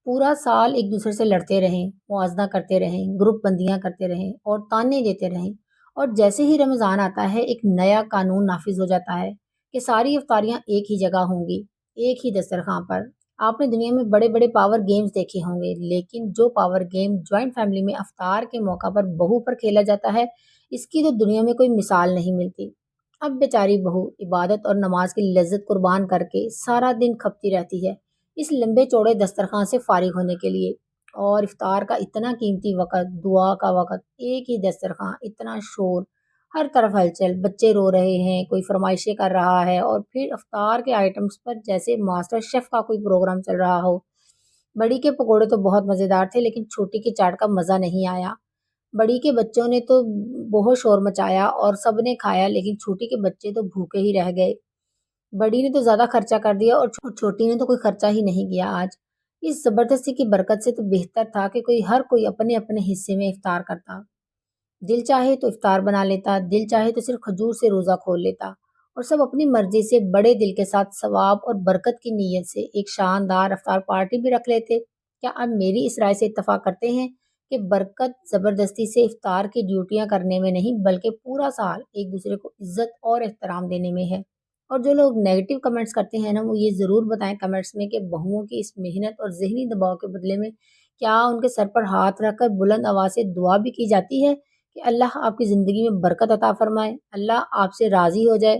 पूरा साल एक दूसरे से लड़ते रहें, मुआवजा करते रहें, ग्रुप बंदियां करते रहें और ताने देते रहें, और जैसे ही रमज़ान आता है एक नया कानून नाफिज हो जाता है कि सारी इफ्तारियां एक ही जगह होंगी, एक ही दस्तरखान पर। आपने दुनिया में बड़े बड़े पावर गेम्स देखे होंगे, लेकिन जो पावर गेम जॉइंट फैमिली में अफ्तार के मौका पर बहू पर खेला जाता है, इसकी तो दुनिया में कोई मिसाल नहीं मिलती। अब बेचारी बहू इबादत और नमाज की लज्जत कुर्बान करके सारा दिन खपती रहती है इस लंबे चौड़े दस्तरखान से फारिग होने के लिए। और इफ्तार का इतना कीमती वक़्त, दुआ का वक़्त, एक ही दस्तरखान, इतना शोर, हर तरफ हलचल, बच्चे रो रहे हैं, कोई फरमाइशें कर रहा है, और फिर इफ्तार के आइटम्स पर जैसे मास्टर शेफ का कोई प्रोग्राम चल रहा हो। बड़ी के पकोड़े तो बहुत मज़ेदार थे, लेकिन छोटी की चाट का मज़ा नहीं आया। बड़ी के बच्चों ने तो बहुत शोर मचाया और सबने खाया, लेकिन छोटी के बच्चे तो भूखे ही रह गए। बड़ी ने तो ज़्यादा खर्चा कर दिया और छोटी ने तो कोई खर्चा ही नहीं किया आज। इस ज़बरदस्ती की बरकत से तो बेहतर था कि हर कोई अपने-अपने हिस्से में इफ्तार करता। दिल चाहे तो इफ्तार बना लेता, दिल चाहे तो सिर्फ खजूर से रोज़ा खोल लेता, और सब अपनी मर्ज़ी से बड़े दिल के साथ सवाब और बरकत की नीयत से एक शानदार इफ्तार पार्टी भी रख लेते। क्या आप मेरी इस राय से इत्तेफ़ाक करते हैं कि बरकत ज़बरदस्ती से इफ्तार की ड्यूटियाँ करने में नहीं, बल्कि पूरा साल एक-दूसरे को इज़्ज़त और एहतराम देने में है? और जो लोग नेगेटिव कमेंट्स करते हैं ना, वो ये ज़रूर बताएँ कमेंट्स में कि बहुओं की इस मेहनत और ज़हनी दबाव के बदले में क्या उनके सर पर हाथ रखकर बुलंद आवाज़ से दुआ भी की जाती है कि अल्लाह आपकी ज़िंदगी में बरकत अता फ़रमाए, अल्लाह आपसे राज़ी हो जाए।